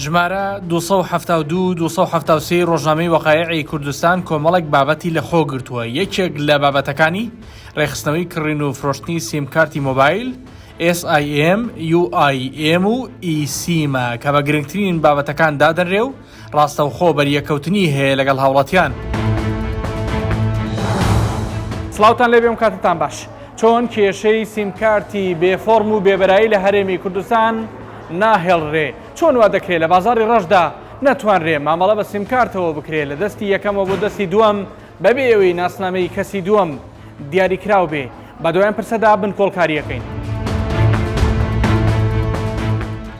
ژمارە 272 273 ڕۆژنامەی وەقایعی کوردستان کۆمەڵێک بابەتی لە خۆ گرتووە. یەکێک لە بابەتەکانی ڕێخستنەوەی کڕین و فرۆشتنی سیمکارتی مۆبایل SIM UIM و eSIM کە بە گرنگترین بابەتەکان دادەنرێ و ڕاستەوخۆ بەریەکەوتنی هەیە لەگەڵ هاوڵاتیان. سڵاوتان لێبێم کاتتان باش. چۆن کێشەی سیمکارتی بێفۆرم و بێبەرایی لە هەرێمی کوردستان ناهێڵڕێ، چۆن وا دەکرێت لە بازاڕی ڕەشدا نەتوانرێ مامەڵە بە سیمکارتەوە بکرێت لە دەستی یەکەمەوە بۆ دەستی دووەم بەبێ ئەوەی ناسنامەی کەسی دووەم دیاریکراو بێ، بە دوایان پرسەدا بن کۆڵکاریەکەین.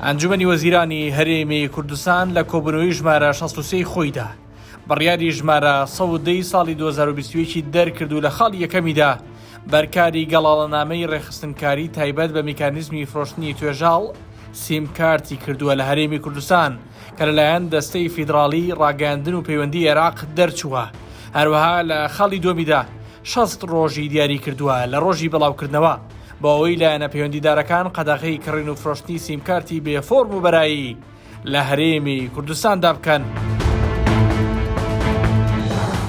ئەنجومەنی وەزیرانی هەرێمی کوردستان لە کۆبوونەوەی ژمارە 63 خۆیدا بڕیاری ژمارە 110 ساڵی 2021 دەرکرد و لە خاڵی یەکەمیدا بەرکاری گەڵاڵەنامەی ڕێخستنکاری تایبەت بە میکانیزمی فرۆشتنی توێژاڵ سیمکارتی کردووە لە هەرێمی کوردستان کە لەلایەن دەستەی فیدراڵی ڕاگەاندن و پەیوەندی عێراق دەرچووە. هەروەها لە خاڵی دووەمیدا 60 ڕۆژی دیاری کردووە لە ڕۆژی بەڵاوکردنەوە بۆ ئەوەی لایەنە پەیوەندیدارەکان قەدەغەی کڕین و فرۆشتنی سیمکارتی بێفۆرم و بەرایی لە هەرێمی کوردستاندا بکەن.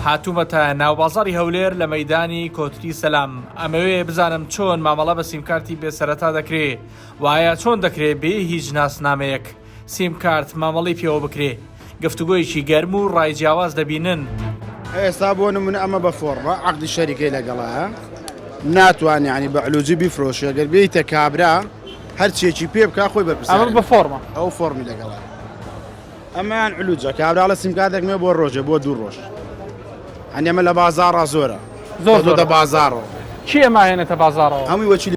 هاتوومەتە ناوبازاڕی هەولێر لە مەیدانی کۆتری سەلام. ئەمەوێ بزانم چۆن مامەڵە بە سیمکارتی بێسەرەتا دەکرێ، وایە چۆن دەکرێت بێ هیچ ناسنامەیەک سیمکارت مامەڵی پێوە بکرێ. گفتوگۆیەکی گەرم و ڕای جیاواز دەبینن. ئێستا بۆ نمونە ئەمە بە فۆرمە عەقدی شەریکەی لەگەڵایە ناتوانێت ینی بە علوجی بیفرۆشێ، ئەگەر بێیتە کابرا هەرچێکی پێ بکە خۆی بەرپرسێ. ئەمە بە فۆرمە ئەو فۆرمی لەگەڵایە. ئەمەیان علوجە کابرا لە سیمکارتێک مێ بۆ ڕۆژێ بۆ دوو ڕۆژ. ئەمە لە بازاڕە زۆرە زۆر بازاڕەوە. چی ئەماهێنێتە بازاڕەوە؟ هەمووی وەچی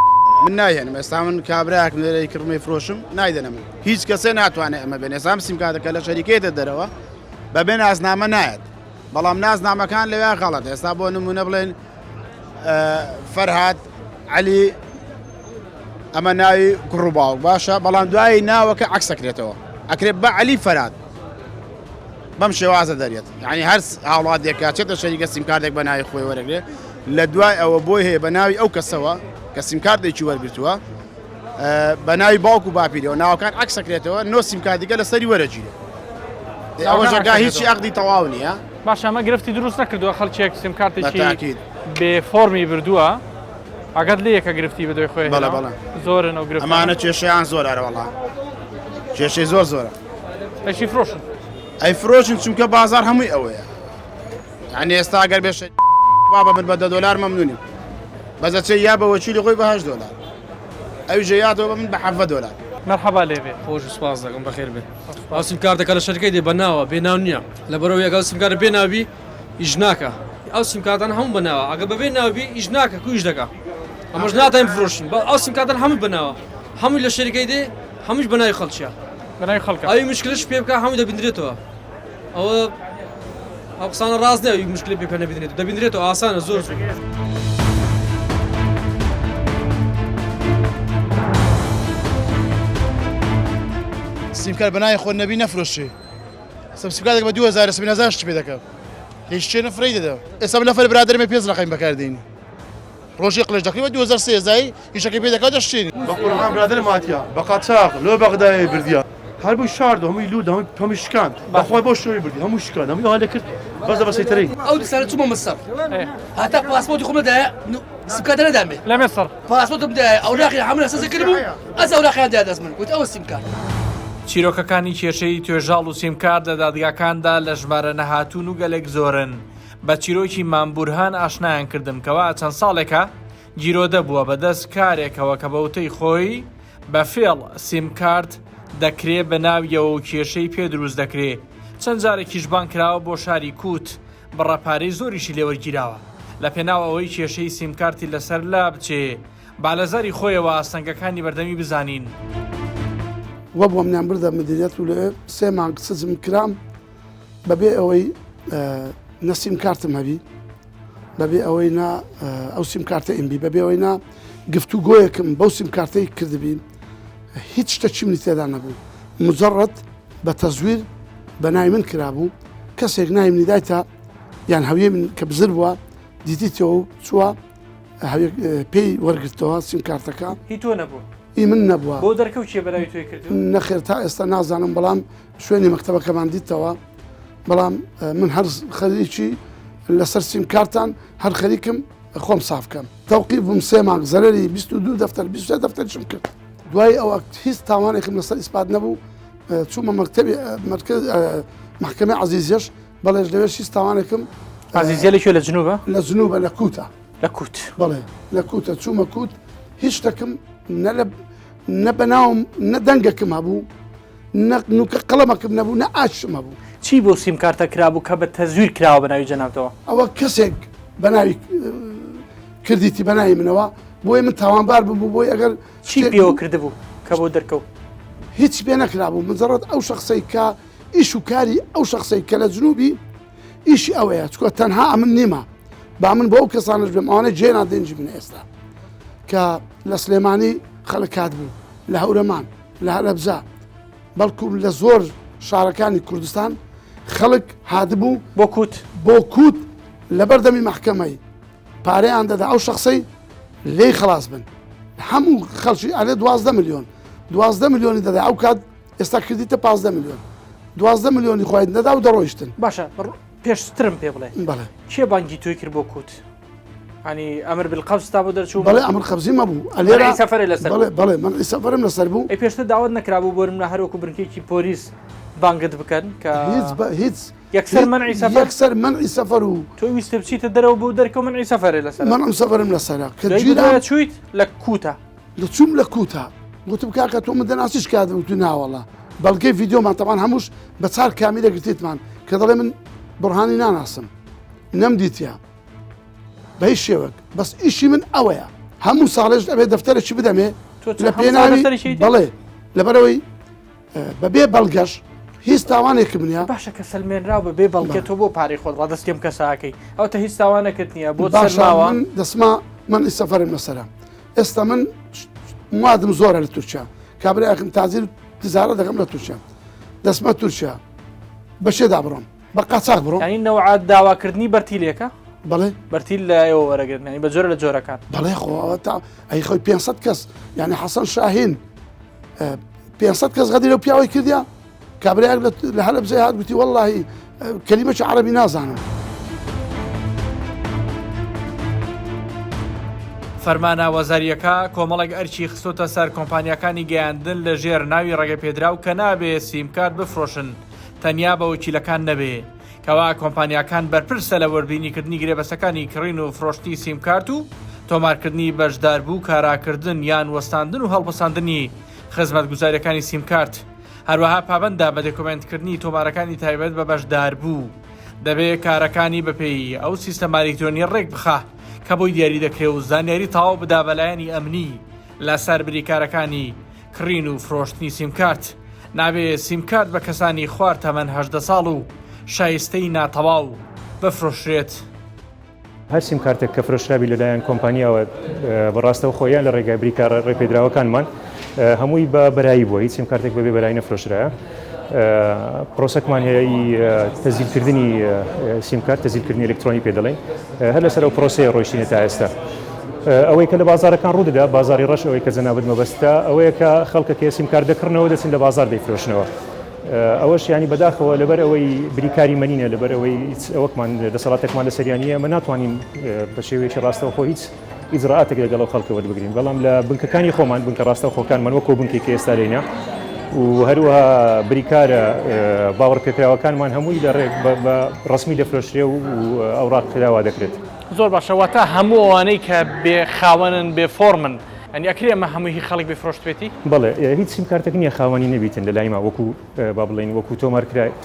من نایهێنم. ئێستا من کابراایەکم لێرەی کڕمەی فرۆشم نایدەنە من هیچ کەسێ ناتوانێت ئەمە بێن. ئێستا سیمکارتەکە لە شەریکێتە دەرەوە بەبێ نازنامە نایەت، بەڵام نازنامەکان لەوێ غەڵەت. ئێستا بۆ نمونە بڵێن فەرهاد عەلی ئەمە ناوی کوڕ و باوک باشە، بەڵام دوایی ناوەکە عەکسەکرێتەوە ئەکرێت بە عەلی فەرهاد بەم شێوازە دەرێت. یعنی هەر هاوڵاتێکە چێتە شەریکە سیمکارتێک بە ناوی خۆی وەرەگرێ لە دوای ئەوە بۆی هەیە بە ناوی ئەو کەسەوە کە سیمکارتێکی وەرگرتووە بە ناوی باوک و باپیرەوە ناوەکان عەکسەکرێتەوە نۆ سیمکارتێکە لەسەری وەرەگیرێ. ئەوە ژەگا هیچی عەقدی تەواو نییە. باش ئەمە گرفتی دروست نەکردووە خەڵکێک سیمکارتێکی بێفۆرمی بردووە ئەگەر لە یەکە گرفتی بەدوای خۆی. بەڵێ زۆرن ئەو گرفت. ئەمانە کێشەیان زۆر ئەرەوەڵا کێشەی زۆر زۆرە. ئەشی فرۆشن ئەی فرۆشن چونکە بازار هەمووی ئەوەیە. یعنی ئێستا ئەگەر بێشە بابە من بە $10 مەمنونیم بەزەچێ یا بە وەکیلی خۆی بە $8 ئەوی ژەیاتەوە بە من بە $7. مەرحەبا لێبێ. خۆش سپاس دەکەم بەخێر بێ. ئەو سیمکارتەکە لە شەرکەی دێ بەناوە بێناو نییە لەبەرەوەی ئەگەر سیمکارت بێناوی ئیش ناکە. ئەو سیمکارتان هەموو بەناوە، ئەگەر بەبێ ناوی ئیش ناکە کو ئیش دەکا. ئەمەش ناتوانین بفرۆشین. ئەو سیمکارتان هەموو بەناوە، هەمووی لە شەرکەی دێ، هەمووش بەناوی خەڵکیە. بەناوی خەڵکە. ئەوی مشکلش پێ بکە هەمووی دەبیندرێتەوە. ئەوە ئەو قسانە ڕاست نییە ئەوی مشکلی پێ نەبیندرێت، دەبیندرێتەوە ئاسانە زۆر. سیمکارت بەناوی خۆ نەبی نەفرۆشێ. سیمکارتێک بە 2000 3000 پێ دەکەم هیچ شتێ نەفرەی دەدا. ئێستا لەفەر برادرمێ 5 ڕقەیم بەکاردێنین ڕۆژی قلش دەکەی بە 2013 هیچەکەی پێ دەکات دەشتێنی. بە قوربان برادر ماتیا بە قاچاق لۆ بەغدایە بردیە هەر بۆی شارد هەمووی لود هەمووی شکاند بەخوای بۆ شۆی بردی هەموو شکاند هەمووی هەڵە کرد بەزە بەسەیتەرەی. ئەو دیسانە چوومە مەسەر هەتا پاسپۆرتی خۆم نەدایە سیمکارت نەدامێ لە مێسەر پاسپۆرتم دایە ئەوراقی هەموو لەسەر کردبوو ئەس ئەوراقیان دایە دەست من گوت ئەوە سیمکارت. چیرۆکەکانی کێشەی توێژاڵ و سیمکارت لە دادگاکاندا لە ژمارە نەهاتوون و گەلێک زۆرن. بە چیرۆکی مامبورهان ئاشنایان کردم کەوا چەند ساڵێکە گیرۆدە بووە بەدەست کارێکەوە کە بەوتەی خۆی بە فێڵ سیمکارت دەکرێت بە ناویەوە و کێشەی پێ دروست دەکرێت. چەند جارێکیش بان کراوە بۆ شاری کووت بەڕەپارەی زۆریشی لێوەرگیراوە لە پێناو ئەوەی کێشەی سیمکارتی لەسەر لا بچێ. بالەزاری خۆیەوە ئاستەنگەکانی بەردەمی بزانین. وە بۆ منیان بردە مدیریەت و لێ 3 مانگ سزم کرام بەبێ ئەوەی نە سیمکارتم هەبی، بەبێ ئەوەی نا ئەو سیمکارتە ئیمبی، بەبێ ئەوەی نا گفتوگۆیەکم بەو سیمکارتەی کردبین هیچ شتە چیمنی تێدا نەبوو. مجەڕەد بە تەزویر بە ناوی من کرابوو، کەسێک ناوی دایتە یان هەویە من کە بزر بووە دیتیتەوە چووە پێی وەرگرتەوە سیمکارتەکە هی تۆ نەبوو ئی من نەبووە بۆ دەرکەوت چیە بەراوی توی کردو نەخێر تا ئێستا نازانم بەڵام شوێنی مەکتەبەکەمان دیتەوە بەڵام من هەر خەریکی لەسەر سیمکارتان هەر خەریکم خۆم سافکەم تەوقیف بووم 3 مانگ زەرەری 22 دەفتەر 23 دەفتەرشم کرد دوای ئەوە هیچ تاوانێکم لەسەر ئیسپات نەبوو چوومە مەکتەبی محکەمەی عەزیزیەش بەڵێ لەوێش هیچ تاوانێکم عەزیزیە لەکوێ لە جنوبە لە جنوبە لە کووتە لە کووت بەڵێ لە کووتە چوومە کووت هیچ شتێکم نە بەناوم نە دەنگەکم هەبوو نوکە قەڵەمەکم نەبوو نە ئاشم هەبوو چی بۆ سیمکارتە کرابوو کە بە تەزویر کراوە بەناوی جەنابەتەوە ئەوە کەسێک بەناوی کردیتی بەناوی منەوە بۆی من تاوانبار بوو بۆی ئەگەر چی پێوە کردبوو کە بۆ دەرکەوت هیچ پێ نەکرابوو مجرد ئەو شخصی کە ئیش و کاری ئەو شخصی کە لە جنوبی ئیشی ئەوەیە چکە تەنها ئەمن نیمە با من بۆ ئەو کەسانش بێم ئەوانە جێنا دێنجی من ئێستا کە لە سلێمانی خەڵک کات بوو لە هەورەمان لە هەلەبجە بەڵکو لە زۆر شارەکانی کوردستان خەڵک هاتبوو بۆ کووت لە بەردەمی محکەمەی پارەیان دەدا ئەو شخصی لێی خلاص بن هەموو خەڵکی ئەلێ 12 میلیۆن 12 میلیۆنی دەدا ئەو کات ئێستا کردیتە 15 میلیۆن 12 میلیۆنی خۆی نەدا و دەڕۆیشتن باشە پێشترم پێ بڵێ بەڵێ چێ بانگی توی کرد بۆ کووت ینی ئەمر بالقەبز تا بۆ دەرچوو بەڵێ ئەمر قەبزی مەبوو ئەلێرە سەفەرێ لەسەر بەڵێ من سەفەرم لەسەر بوو ئەی پێشتر داوت نەکرابوو بۆ منە هەروەکو بنکێکی پۆلیس بانگت بکەن کە هیچ یەکسەر منعی سەفەر یەکسەر منعی سەفەر و تۆ ویستە بچیتە دەرەوە بۆ دەرکە و منعی سەفەرێ لەسەر من ئەم سەفەرم لەسەرە کە جیرا چویت لە کووتە لە چوم لە کووتە گوتم کاکە تۆ من دەناسیش کاتم تو ناوەڵە بەڵگەی ڤیدۆمان تەمان هەمووش بە چار کامیلە گرتیتمان کە دەڵێ من بڕهانی ناناسم نەمدیتیا بە هیچ شێوەک بەس ئیشی من ئەوەیە هەموو ساڵێش دەبێت دەفتەرێکی بدەمێ لە پێناوی بەڵێ لەبەرەوەی بەبێ بەڵگەش هیچ تاوانێکم نییە باشە کە سلمێنراو بەبێ بەڵگێتەوە بۆ پارەی خۆت ڕادەستیم کەساکەی ئەوتە هیچ تاوانەکەت نییە بۆ من دەسما من ئیسەفەرم لەسەرە ئێستا من موادم زۆرە لە تورکیا کابراکم تازیر تزارە دەکەم لە تورکیا دەسمە تورکیا بەشێدا بڕۆم بە قاچاق بڕۆم ینی نەوعات داواکردنی بەرتیلێکە بەڵێ بەرتیل لە ئێوە وەرەگرن بە جۆرە لە جۆرەکان بەڵێ خۆ تا ئەی خۆی 500 کەس یعنی حەسەن شاهین 500 کەس غەدی لەو پیاوەی کردیا کابراک لە هەلەبجە هات گوتی وەڵڵاهی کەلیمەی عەرەبی نازانم فەرمانە وەزاریەکە کۆمەڵێک ئەرچی خستۆتە سەر کۆمپانیەکانی گەیاندن لە ژێر ناوی ڕێگەپێدراو کە نابێ سیمکارت بفرۆشن تەنیا بە وەکیلەکان نەبێ کەوا کۆمپانیەکان بەرپرسە لە وەربینیکردنی گرێبەسەکانی کڕین و فرۆشتی سیمکارت و تۆمارکردنی بەشداربوو کاراکردن یان وەستاندن و هەڵبەساندنی خزمەتگوزاریەکانی سیمکارت هەروەها پابەندە بە دەکۆمنتکردنی تۆمارەکانی تایبەت بە بەشداربوو دەبێت کارەکانی بەپێی ئەو سیستەمە ئەلکترۆنی ڕێک بخە کە بۆی دیاری دەکرێت و زانیاری تاو بدا بەلایەنی ئەمنی لەسەر بریکارەکانی کڕین و فرۆشتنی سیمکارت نابێت سیمکارت بە کەسانی خوار تەمەەن 18 ساڵ و شایستەی ناتەواو بفرۆشرێت هەر سیمکارتێک کە فرۆشرابی لەلایەن کۆمپانیاوە بەڕاستەوە خۆیان لە ڕێگای بریکارە ڕێپێدراوەکانمان هەمووی بە بەرایی بووە هیچ سیمکارتێک بەبێ بەرای نەفرۆشرایە پرۆسەکمان هەیەی تەزیلکردنی سیمکارت تەزیلکردنی ئەلکترۆنی پێ دەڵێن هەر لەسەر ئەو پرۆسەیە ڕۆیشتینە تا ئێستا ئەوەی کە لە بازارەکان ڕوودەدا بازاری ڕەش ئەوەی کە جەنابەت مەبەستە ئەوەیە کە خەڵکە سیمکارت دەکردنەوە دەچین لە بازار دەیفرۆشنەوە ئەوەش ینی بەداخەوە لەبەر ئەوەی بریکاری مەنینە لەبەر ئەوەی ئەوەکمان دەسەڵاتێکمان لە سەریانیە مە ناتوانین بە شێوەیەکی ڕاستەوە خۆ هیچ ئیجراعاتێک لەگەڵ خەڵکەوە بگرین بەڵام لە بنکەکانی خۆمان بنکە ڕاستە خۆکانمان وەکو بنکێکی ئێستا لێنە و هەروەها بریکارە باوەڕ پێکراوەکانمان هەمووی لە ڕێک بە ڕسمی دەفرۆشرێ و ئەوراق خراوا دەکرێت زۆر باشەواتە هەموو ئەوانەی کە بێ خاوەنن بێ فۆرمن ئەنی ئەکرێ ئەمە هەمووی خەڵک بفرۆشتێتی بەڵێ هیچ سیمکارتێک نییە خاوەنی نەبیتن لە لایما وەکو با بڵێن وەکو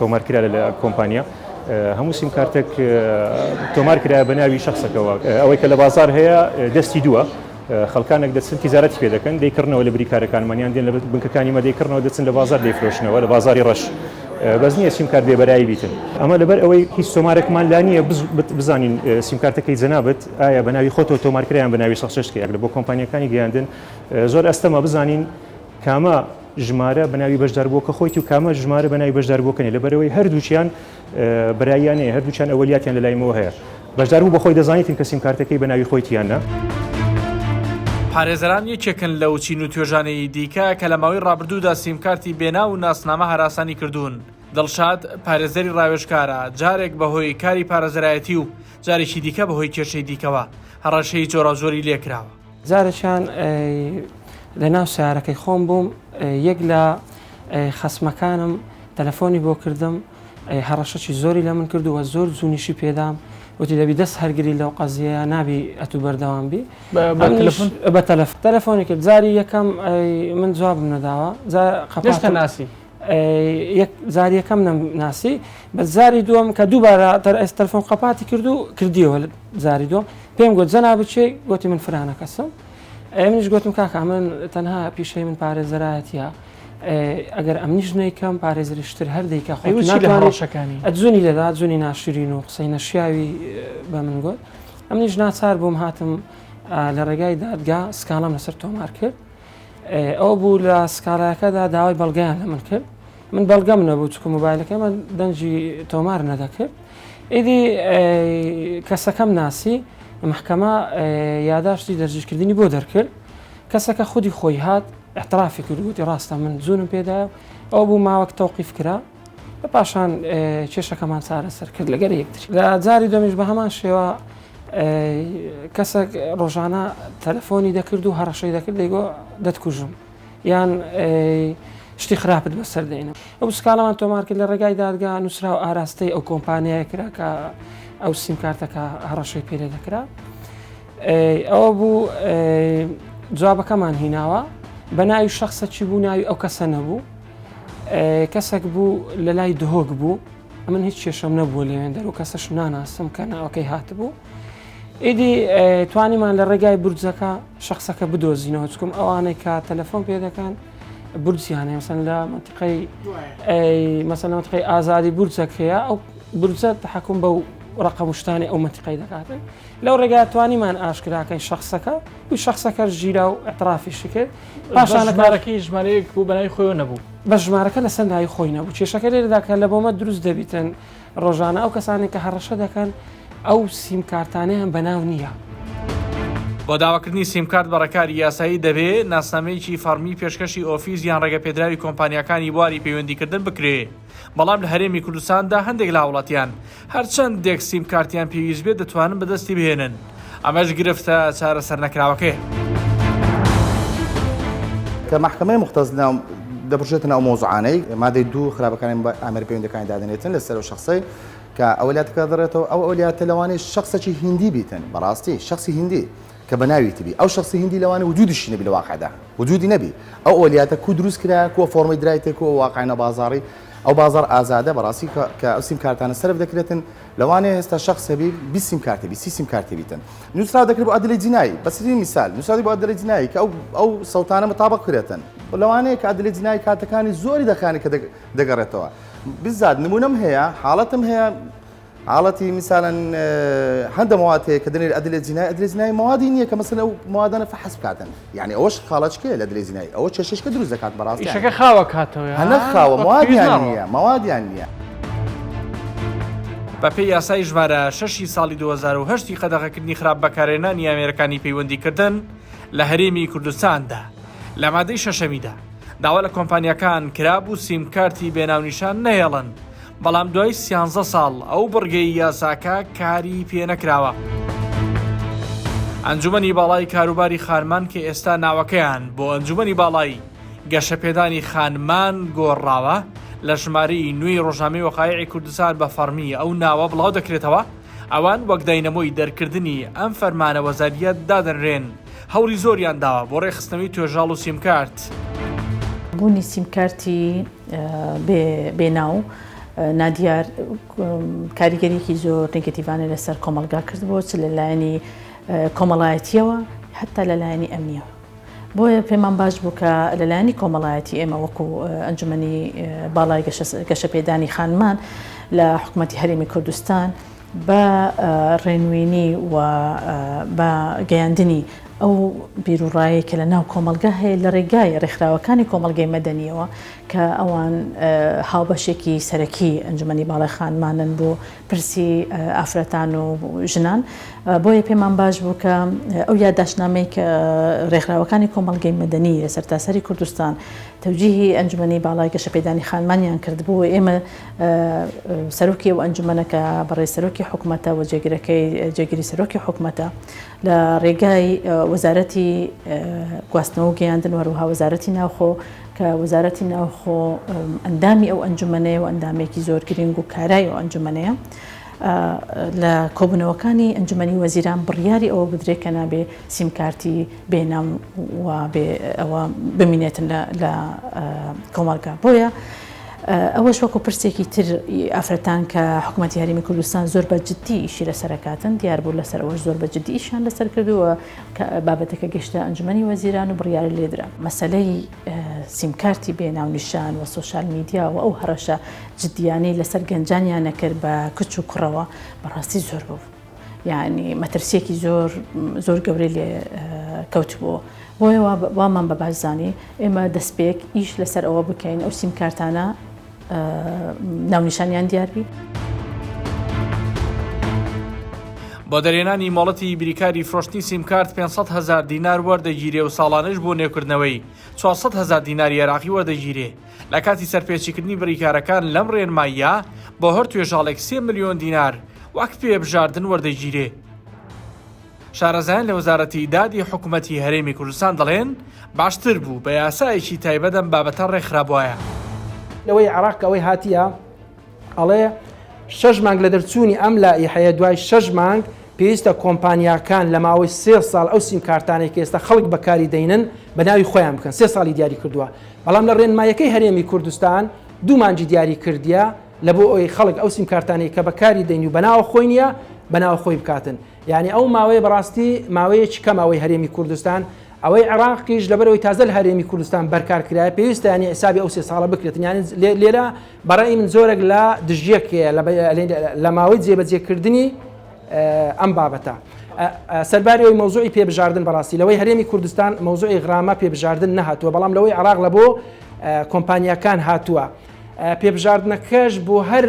تۆمارکرا لە کۆمپانیا هەموو سیمکارتێک تۆمارکرا بە ناوی شخصەکەەوە ئەوەی کە لە بازار هەیە دەستی دووە خەڵکانێک دەچن تیزارەتی پێ دەکەن دەیکردنەوە لە بریکارەکانمانیان دێن لە بنکەکانی مە دەیکردنەوە دەچن لە بازار دەیفرۆشنەوە لە بازاری ڕەش بەس نییە سیمکارت بێ بەرایی بیتن ئەمە لەبەر ئەوەی هیچ تۆمارێکمان لا نییە بزانین سیمکارتەکەی جەنابەت ئایا بە ناوی خۆتەوە تۆمارکرایان بە ناوی شخصشتێک لە بۆ کۆمپانیەکانی گەیاندن زۆر ئەستەمە بزانین کامە ژمارە بە ناوی بەشداربووکە خۆیتی و کامە ژمارە بە ناوی بەشداربووکەنی لەبەرەوەی هەردووچیان بەراییانەیە هەردووچیان ئەوەلیاتیان لە لایمەوە هەیە بەشداربوو بە خۆی دەزانیتین کە سیمکارتەکەی بە ناوی خۆیتیانە پارێزەران یەکێکن لەو چین و توێژانەی دیکە کە لە ماوەی ڕابردوودا سیمکارتی بێنا و ناسنامە هەراسانی کردوون. دڵشاد پارێزەری ڕاوێژکارە، جارێک بەهۆی کاری پارێزەرایەتی و جارێکی دیکە بەهۆی کێشەی دیکەوە هەڕەشەی جۆرەجۆری لێکراوە. جارێکیان لە ناو سیارەکەی خۆم بووم، یەک لە خەسمەکانم تەلەفۆنی بۆ کردم، هەڕەشەی زۆری لە من کردووە، زۆر جوونیشی پێدام، وتی دەبی دەست هەرگری لەو قەزیەیە نابی ئەتوو بەردەوام بی بە تەلەفۆنی کرد. جاری یەکەم من جوابم نەداوە، ناسی زاری یەکەم ناسی، بە زاری دووەم کە دووبارە تەلەفۆن قەپاتی کرد و کردیەوە زاری دووەم پێم گوت جەنا بچێ، گوتی من فرانە کەسم. منیش گوتم کاکە من تەنها پیشەی من پارێزەرایەتیە، ئەگەر ئەمنیش نەیکەم پارێزریشتر هەردەیکە خۆشەکانی ئەجوونی لەدا جوونی ناشرین و قسەی نەشیاوی بە من گوت. ئەمنیش ناچار بووم هاتم لە ڕێگای دادگا سکاڵم لەسەر تۆمار کرد. ئەو بوو لە سکاڵەکەدا داوای بەڵگەیان لە من کرد، من بەڵگەم نەبوو چکە مۆبایلەکە من دەنجی تۆمار نەدەکرد. ئیدی کەسەکەم ناسی محکەمە یاداشتی دەرجیکردنی بۆ دەرکرد. کەسەکە خودی خۆی هات احترافی کرد، گوتی ڕاستە من زوونم پێدایە، ئەو بوو ماوەک تەوقیف کرا، بە پاشان کێشەکەمان چارەسەر کرد لەگەر یەکتر. لە جاری دومیش بە هەمان شێوە کەسێک ڕۆژانە تەلەفۆنی دەکرد و هەڕەشەی دەکرد، دەیگۆ دەتکوژم یان شتی خراپت بەسەر دێنم. ئەو سکاڵەمان تۆمار کرد لە ڕێگای دادگا، نووسرا و ئاراستەی ئەو کۆمپانیای کرا کە ئەو سیمکارتەکە هەڕەشەی پێرێ دەکرا. ئەوە بوو جوابەکەمان هیناوە، بە ناوی شخصەکی بوو، ناوی ئەو کەسە نەبوو، کەسێک بوو لە لای دهۆک بوو، من هیچ کێشەم نەبووە لەوێن دەر و کەسەش ناناسم کە ناوەکەی هاتبوو. ئیدی توانیمان لە ڕێگای بورجەکە شخصەکە بدۆزینەوە، چکم ئەوانەی کە تەلەفۆن پێ دەکەن بورجیانێ مەسەن لە منتیقەی ئازادی بورجەک هەیە، ئەو بورجە تحکوم بەو ڕقەمشتانی ئەو منتیقەی دەکاتن. لەو ڕێگای توانیمان ئاشکراکەی شخصەکە و شخصەکە ژیرا و ئەترافیشی کرد. پاشانەکارەکەی ژمارەیەک بوو بەناوی خۆی نەبوو، بە ژمارەکە لە سەندای خۆی نەبوو. کێشەکە لێرەدا کە لە بۆمە دروست دەبیتن ڕۆژانە ئەو کەسانی کە هەڕەشە دەکەن ئەو سیمکارتانەیان بەناو نییە. بۆ داواکردنی سیمکارت بەڕێکاری یاسایی دەبێت ناسنامەیەکی فەرمی پێشکەشی ئۆفیس یان ڕێگەپێدراوی کۆمپانیەکانی بواری پەیوەندیکردن بکرێ. بەڵام لە هەرێمی کوردستاندا هەندێک لە وڵاتیان هەرچەندێک سیمکارتیان پێویست بێت دەتوانن بەدەستی بهێنن. ئەمەش گرفتە چارەسەر نەکراوەکەی. کە محکمەی مختەز دەبژێتە ناو مۆزوعانەی مادەی 2 خراپەکانی ئامێر پەیوەندیەکانی دادنێتن لەسەر و شخصی کە ئەولیاتەکە دەڕێتەوە، ئەو ئەولیاتە لەوانەیە شخصێکی هیندی بیتن، بەڕاستی شخصی هیندی کە بەناوی تبی، ئەو شخصی هیندی لەوانە وجودیشی نەبی لە واقعدا، وجودی نەبی. ئەو ئەولیاتە کو دروست کرا، کو فۆرمەی درایتە، کو واقعینە بازاڕی، ئەو بازار ئازادە بەڕاستی کە ئەو سیمکارتانە سەرف دەکرێتن، لەوانەیە هێستا شخص هەبی 20 سیمکارتی، 20 سیمکارتی بیتن. نووسرا دەکرێت بۆ ئەدلەی جینایی، بەسەری میسال نووسراوی بۆ ئەدلەی جینایی کە ئەو سەوتانە متابق کرێتن، لەوانەیە کە ئەدلەی جینایی کاتەکانی زۆری دەخانی کە دەگەڕێتەوە. بزاد نمونەم هەیە، حاڵەتم هەیە، حاڵەتی میسالەن هەندە مواد هەیە کە دەنێت ئەدلەی جینایی موادی نییە کە مەسەلەن ئەو موادانە فەحس بکاتن، یعنی ئەوەش خاڵەچکەیە لە ئەدلەی جینایی، ئەوە چێشەشکە دروست دەکات بەڕاستی. ئیشەکە خاوە کاتەوە، هەنە خاوە، موادیان نییە، موادیان نییە. بەپێی یاسای ژمارە 6 ساڵی 2008 قەدەغەکردنی خراپ بەکارهێنانی ئامێرەکانی پەیوەندیکردن لە هەرێمی کوردستاندا لە مادەی شەشەمیدا داوا لە کۆمپانیەکان کرابوو سیمکارتی بێناونیشان نەهێڵن، بەڵام دوای 13 ساڵ ئەو بڕگەی یاساکە کاری پێ نەکراوە. ئەنجومەنی باڵای کاروباری خانمان کە ئێستا ناوەکەیان بۆ ئەنجومەنی باڵای گەشەپێدانی خانمان گۆڕاوە، لە ژمارەی نوێی ڕۆژنامەی وەقایعی کوردستان بە فەرمی ئەو ناوە بڵاو دەکرێتەوە. ئەوان وەک داینەمۆی دەرکردنی ئەم فەرمانە وەزاریەت دادەنرێن، هەوری زۆریان داوە بۆ ڕێخستنەوەی توێژاڵ و سیمکارت. بوونی سیمکارتی بێناو نادیار کاریگەریەکی زۆر نێگەتیڤانە لەسەر کۆمەلگا کردبوو، چ لەلایەنی کۆمەڵایەتیەوە هەتا لەلایەنی ئەمنیەوە. بۆیە پێمان باش بوو کە لەلایەنی کۆمەڵایەتی ئێمە وەکو ئەنجومەنی باڵای گەشەپێدانی خانمان لە حکوومەتی هەرێمی کوردستان بە ڕێنوێنی و بە گەیاندنی ئەو بیرروڕایی کە لە ناو کۆمەلگا هەیە لە ڕێگای ڕێکخراوەکانی کۆمەلگەی مەدەنیەوە کە ئەوان هاوبەشێکی سەرەکی ئەنجومەنی باڵای خانمانن بۆ پرسی ئافرەتان و ژنان بۆیە پێمان باش بوو کە ئەو یادداشتنامەی کە ڕێکخراوەکانی کۆمەلگەی مەدەنی لە سەرتاسەری کوردستان تەوجیهی ئەنجومەنی باڵای گەشەپێدانی خانمانیان کرد بوو ئێمە سەرۆکی و ئەنجومەنەکە بەڕێ سەرۆکی حکوومەتە و جێگیری سەرۆکی حکوومەتە لە ڕێگای وەزارەتی گواستنەوە و گەیاندن وەروها وەزارەتی ناوخۆ کە وەزارەتی ناوخۆ ئەندامی ئەو ئەنجومەنەیە و ئەندامێکی زۆر گرنگ و کارای و ئەنجومەنەیە لە کۆبوونەوەکانی ئەنجومەنی وەزیران بڕیاری ئەوە بدرێت کە نابێ سیمکارتی بێنام و ئەوە بمینێتن لە کۆمەلگا بۆیە ئەوەش وەکو پرسێکی تر ئافرەتان کە حکوومەتی هەرێمی کوردستان زۆر بە جددی ئیشی لەسەرکاتن دیار بوو لەسەر ئەوەش زۆر بە جددی ئیشیان لەسەر کردووە بابەتەکە گەشتە ئەنجومەنی وەزیران و بڕیاری لێدرا مەسەلەی سیمکارتی بێناونیشان و سوۆشال میدیا و ئەو هەڕەشە جددیانەی لەسەر گەنجانیان نەکرد بە کچ و کوڕەوە بەڕاستی زۆر بوو یعنی مەترسیەکی زۆر گەورەی لێ کەوت بوو بۆیە وامان بە باشزانانی ئێمە دەستپێک ئیش لەسەر ئەوە بکەین ئەو سیمکارتانە ناونیشانیان دیاربی بۆ دەرێنانی مۆڵەتی بریکاری فرۆشتنی سیمکارت 500,000 دینار وەردەگیرێ و ساڵانش بۆ نێوکردنەوەی 400,000 دیناری عێراقی وەردەگیرێ لە کاتی سەرپێچیکردنی بریکارەکان لەم ڕێنماییە بۆ هەر توێژاڵێک 3 ملیۆن دینار وەک پێبژاردن وەردەگیرێ. شارەزایان لە وەزارەتی دادی حکوومەتی هەرێمی کوردستان دەڵێن باشتر بوو بە یاسایەکی تایبەتەم بابەتە ڕێکخراوایە. لەوەی عراق ئەوەی هاتیە ئەڵێ 6 مانگ لە دەرچوونی ئەم لایحەیە دوای 6 مانگ پێویستە کۆمپانیاکان لە ماوەی 3 ساڵ ئەو سیمکارتانێک کە ئێستا خەڵک بەکاری دەینن بە ناوی خۆیان بکەن 3 ساڵی دیاری کردووە بەڵام لە ڕێنمایەکەی هەرێمی کوردستان 2 مانگی دیاری کردیە لە بۆ ئەوی خەڵک ئەو سیمکارتانێک کە بەکاری دەین و بەناوە خۆی نییە بەناوە خۆی بکاتن یعنی ئەو ماوەیە بەڕاستی ماوەیەکی کە ماوەی هەرێمی کوردستان ئەوەی عراقیش لەبەرەوەی تازە لە هەرێمی کوردستان بەرکارکرایە پێویستە ینی حسابی ئەو 3 ساڵە بکرێتن یانی لێرە بەڕای من زۆرێک لە دژیەکەیە لە ماوەی جێبەجێکردنی ئەم بابەتە سەرباری ئەوی مەوزوعی پێبژاردن بەڕاستی لەوەی هەرێمی کوردستان مەوزوعی غرامە پێبژاردن نەهاتووە بەڵام لەوەی عراق لە بۆ کۆمپانیاکان هاتووە پێبژاردنەکەش بۆ هەر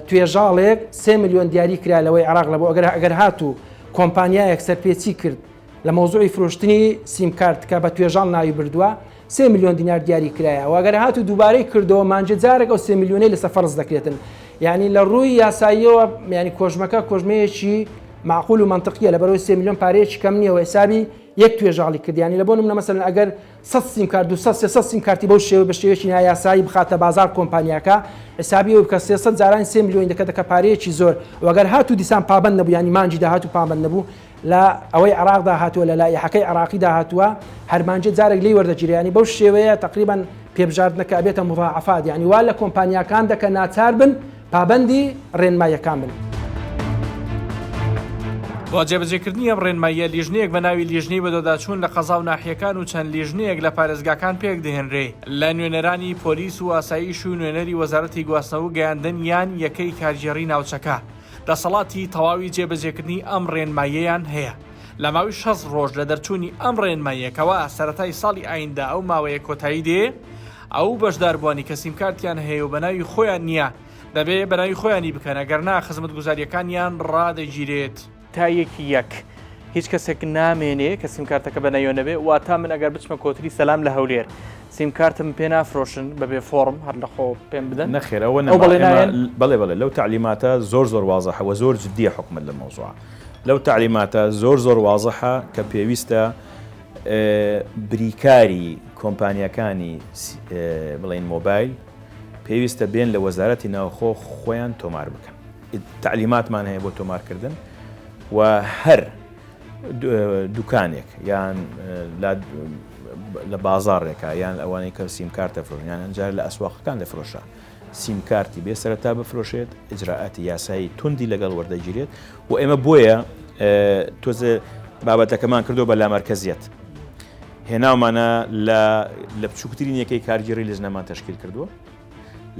توێژاڵێک 3 ملیۆن دیاری کرا لەوەی عراق لە بۆ ئەگەر هاتوو کۆمپانیایەک سەرپێچی کرد لە مۆزوعی فرۆشتنی سیمکارت کە بە توێژاڵ ناوی بردووە 3 ملیۆن دینار دیاری کرایە و ئەگەر هاتوو دووبارەی کردەوە مانجە جارێک ئەو 3 ملیۆنەی لەسەر فەرز دەکرێتن یعنی لە ڕووی یاساییەوە ینی کۆژمەکە کۆژمەیەکی معقول و منطقیە لەبەرەوەی 3 ملیۆن پارەیەکی کەم نییە و حسابی یەک توێژاڵی کرد ینی لە بۆ نمونە مەسەلەن ئەگەر 100 سیمکارت 200 سیمکارتی بەو شێوە بە شێوەیەکی نایاسایی بخاتە بازار کۆمپانیاکە حسابی ئەو بکە 300 جاران 3 ملیۆن دەکە پارەیەکی زۆر و ئەگەر هاتوو دیسان پابەند نەبوو ینی مانجی داهاتوو پابەند نەبوو لە ئەوەی عراقدا هاتووە لە لایحەکەی عراقیدا هاتووە هەرمانجە جارێک لی وەردەگیرێ ینی بەو شێوەیە تقریبا پێبژاردنەکە ئەبێتە مضاعفات ینی وا لە کۆمپانیاکان دەکە ناچار بن پابەندی ڕێنماییەکان بن. بۆ جێبەجێکردنی ئەم ڕێنماییە لیژنەیەک بە ناوی لیژنەی بەدۆداچوون لە قەزا و ناحیەکان و چەند لیژنەیەک لە پارێزگاکان پێک دەهێنرێ لە نوێنەرانی پۆلیس و ئاسایش و نوێنەری وەزارەتی گواستنەوە و گەیاندن یان یەکەی کارژێڕی ناوچەکە دەسەڵاتی تەواوی جێبەجێکردنی ئەم ڕێنماییەیان هەیە لە ماوەی 6 ڕۆژ لە دەرچوونی ئەم ڕێنماییەکەوە سەرەتای ساڵی ئایندا ئەو ماوەیە کۆتایی دێ ئەو بەشداربووانی کە سیمکارتیان هەیە و بەناوی خۆیان نییە دەبێ بەناوی خۆیانی بکەن ئەگەرنا خزمەتگوزاریەکانیان ڕادەگیرێت تا یەکی یەک هیچ کەسێک نامێنێ کە سیمکارتەکە بە نەیۆنەبێ واتا من ئەگەر بچمە کۆتری سەلام لە هەولێر سیمکارتم پێ نافرۆشن بەبێ فۆرم هەر لە خۆ پێم بدەن نەخێرەوە بەڵێ لەو تعلیماتە زۆر وازەحەوە زۆر جددیە حکومت لە مەوزوعە لەو تعلیماتە زۆر وازەحە کە پێویستە بریکاری کۆمپانیەکانی بڵێن مۆبایل پێویستە بێن لە وەزارەتی ناوخۆ خۆیان تۆمار بکەن تعلیماتمان هەیە بۆ تۆمارکردن و هەر دوکانێک یان لە بازارێکە یان ئەوانەی کە سیمکارتە فرۆشن یان ئەنجار لە ئەسواقەکان دەفرۆشە سیمکارتی بێ سەرەتا بفرۆشێت ئجراعاتی یاسایی توندی لەگەڵ وەردەگیرێت و ئێمە بۆیە تۆزە بابەتەکەمان کردو بە لامەرکەزیەت هێناومانە لە بچووکترین یەکەی کارگیری لیژنەمان تەشکیل کردووە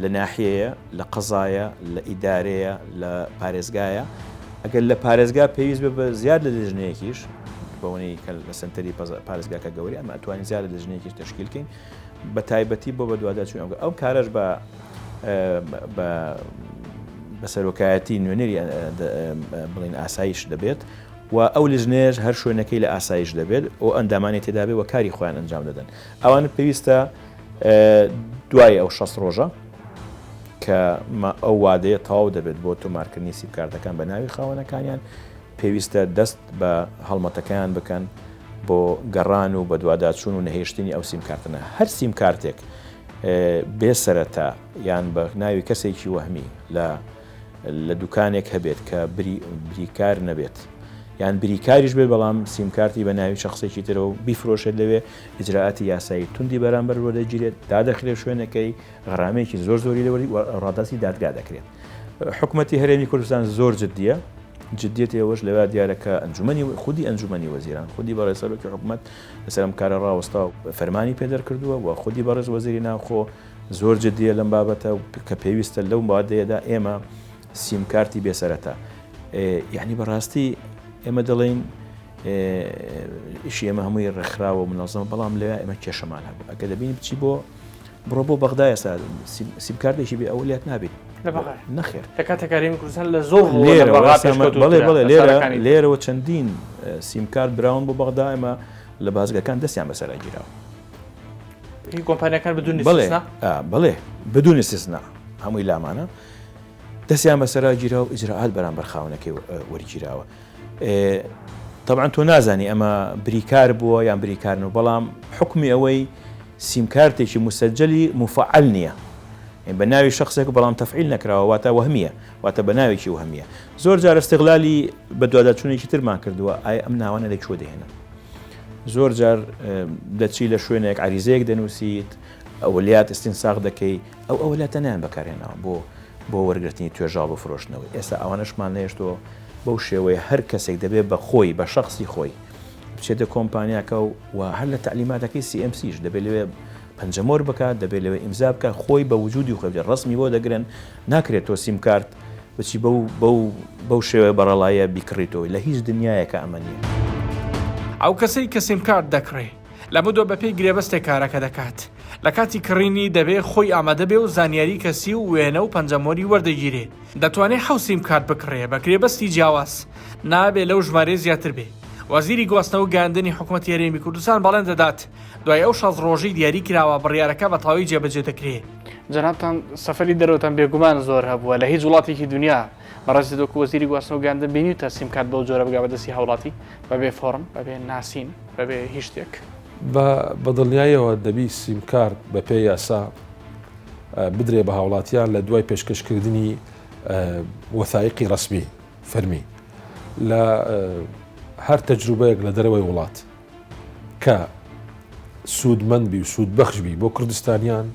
لە ناحیەیە لە قەزایە لە ئیدارەیە لە پارێزگایە ئەگەر لە پارێزگا پێویست بە زیاد لە لیژنەیەکیش بەوەی کە لە سنتەری پارێزگاکە گەوری ئەمە ئەتوانین زیادە لە ژنێکی تشکیلکەین بە تایبەتی بۆ بە دوواداچوون ئەو کارەش بە سەرۆکایەتی نوێنەری بڵین ئاسایش دەبێت و ئەو لژنێژ هەر شوێنەکەی لە ئاسایش دەبێت ئەو ئەندامانی تێدا بێت و کاری خۆیان ئەنجام دەدەن ئەوانە پێویستە دوای ئەو 6 ڕۆژە کە ئەو وادەیە تەواو دەبێت بۆ تۆمارکردنی سیمکارتەکان بە ناوی خاوەنەکانیان پێویستە دەست بە هەڵمەتەکەیان بکەن بۆ گەڕان و بە دوواداچوون و نەهێشتنی ئەو سیمکارتنە هەر سیمکارتێک بێسەرەتا یان بە ناوی کەسێکی وەهمی لە دوکانێک هەبێت کە بریکار نەبێت یان بریکاریش بێت بەڵام سیمکارتی بە ناوی شخصێکی ترەوە بیفرۆشێت لەوێ ئیجراعاتی یاسایی توندی بەرامبەر بۆ دەگیرێت دادەخرێت شوێنەکەی غەرامەیەکی زۆری لەوەری ڕاداسی دادگا دەکرێت حکوومەتی هەرێمی کوردستان زۆر جددیە جددیەتی ئەوەش لەوە دیارەکە ئەنجومەنی خودی ئەنجومەنی وەزیران خودی بەڕێز سەرۆکی حکوومەت لەسەر ئەم کارە ڕاوەستا و فەرمانی پێدەرکردووە و خودی بەڕێز وەزیری ناوخۆ زۆر جددیە لەم بابەتە کە پێویستە لەو مادەیەدا ئێمە سیمکارتی بێسەرەتا یعنی بەڕاستی ئێمە دەڵێن ئیشی ئێمە هەمووی ڕێکخراوە و منەظەم بەڵام لەوێ ئێمە کێشەمان هەبوو ئەگە دەبینی بچی بڕۆ بۆ بەغدایە سا سیمکارتێکی بێ ئەولیات نابێت نەخێر کاتێکاریمی کوردستان لە زۆر لێرەوە چەندین سیمکارت براون بۆ بەغدا ئێمە لە بازگەکان دەستیان بەسەرا گیراوە کۆمپانیەکان بەڵێ بدون استثنا هەمووی لامانە دەستیان بەسەرا گیراوە ئیجراعات بەرامبەر خاوەنەکەی وەرگیراوە طبعا تۆ نازانی ئەمە بریکار بووە یان بریکارن و بەڵام حکمی ئەوەی سیمکارتێکی مسجلی مفعل نییە بە ناوی شخصێک بەڵام تەفعیل نەکراوە واتە وهمیە واتە بە ناوێکی وهمیە زۆر جار استیغلالی بە دوواداچوونێکی ترمان کردووە ئایا ئەم ناوانە لەکوێ دەهێنن زۆر جار دەچی لە شوێنێک عریزەیەک دەنووسیت ئەولیات استینساغ دەکەی ئەو ئەولیاتە نیان بەکارهێناوە بۆ وەرگرتنی توێژاڵ و فرۆشتنەوەی ئێستا ئەوانەشمان نێشتەوە بەو شێوەیە هەر کەسێک دەبێت بە خۆی بە شخصی خۆی بچێتە کۆمپانیاکە و هەر لە تعلیماتەکەی CMCش دەبێت لەوێ پەنجەمۆر بکات دەبێت لەوێ ئیمزا بکات خۆی بە وجودی خۆی ڕسمی بۆ دەگرن ناکرێت تۆ سیمکارت بچی بەو شێوەیە بەڕەڵایە بیکڕیتەوە لە هیچ دنیایەکە ئەمە نییە ئەو کەسەی کە سیمکارت دەکڕێت لە مدۆ بەپێی گرێبەستێک کارەکە دەکات لە کاتی کڕینی دەبێت خۆی ئامادە بێ و زانیاری کەسی و وێنە و پەنجەمۆری وەردەگیرێت دەتوانێت حەوت سیمکارت بکڕێ بە گرێبەستی جیاواز نابێت لەو ژمارە زیاتر بێ وەزیری گواستنەوە و گەاندنی حکوومەتی هەرێمی کوردستان بەڵێن دەدات دوای ئەو 6 ڕۆژەی دیاری کراوە بڕیارەکە بە تەواوی جێبەجێ دەکرێت جەنابتان سەفەری دەرەوەتان بێگومان زۆر هەبووە لە هیچ وڵاتێکی دنیا بەڕاستی دۆکو وەزیری گواستنەوە و گەاندن بینیتە سیمکارت بەو جۆرە بگا بەدەستی هاوڵاتی بەبێ فۆرم بەبێ ناسین بەبێ هیچ شتێک بە دڵنیاییەوە دەبی سیمکارت بە پێی یاسا بدرێ بە هاوڵاتیان لە دوای پێشکەشکردنی وەثایقی ڕسمی فەرمی لە هەر تەجروبەیەک لە دەرەوەی وڵات کە سوودمەندبی و سوودبەخشبی بۆ کوردستانیان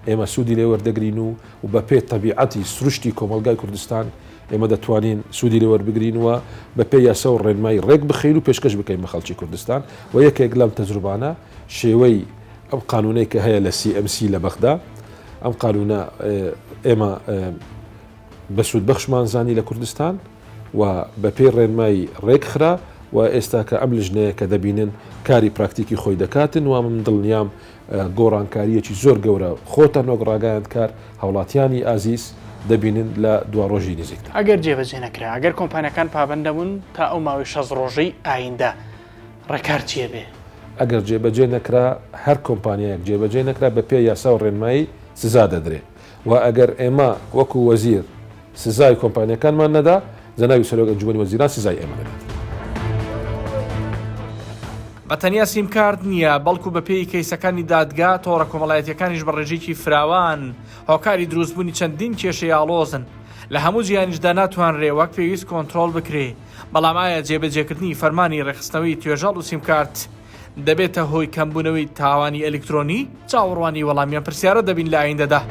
ئێمە سوودی لێ وەردەگرین و بە پێ تەبیعەتی سروشتی کۆمەلگای کوردستان ئێمە دەتوانین سوودی لێ وەربگرینەوە بە پێی یاسا و ڕێنمایی ڕێک بخین و پێشکەش بکەین بە خەڵکی کوردستان و یەکێک لەم تەجروبانە شێوەی ئەم قانونەی کە هەیە لە CMC لە بەغدا ئەم قانونە ئێمە بە سوودبەخشمان زانی لە کوردستان و بە پێی ڕێنمایی ڕێکخرا و ئێستا کە ئەم لژنەیە کە دەبینن کاری پراکتیکی خۆی دەکاتن و من دڵنیام گۆڕانکاریەکی زۆر گەورە خۆتان وەک ڕاگەیان کار هاوڵاتیانی ئازیز دەبینن لە دوا ڕۆژی نزیکدا ئەگەر جێبەجێ نەکرا ئەگەر کۆمپانیەکان پابەندەبوون تا ئەو ماوەی 6 ڕۆژەی ئایندە ڕێکار چیە بێ ئەگەر جێبەجێ نەکرا هەر کۆمپانیایەک جێبەجێ نەکرا بە پێی یاسا و ڕێنمایی سزا دەدرێ و ئەگەر ئێمە وەکو وەزیر سزای کۆمپانیەکانمان نەدا زەناوی سەرۆک ئەنجومەنی وەزیران سزای ئێمە دەدات بەتەنیا سیمکارت نییە بەڵکو بە پێی کەیسەکانی دادگا تۆڕە کۆمەڵایەتیەکانیش بە ڕێژێکی فراوان هۆکاری دروستبوونی چەندین کێشەی ئاڵۆزن لە هەموو جیانیشدا ناتوانرێ وەک پێویست کۆنتترۆل بکرێ بەڵام ئایا جێبەجێکردنی فەرمانی ڕێخستنەوەی توێژاڵ و سیمکارت دەبێتە هۆی کەمبوونەوەی تاوانی ئەلکترۆنی چاوەڕوانی وەڵامیان پرسیارە دەبین لە ئایندەدا.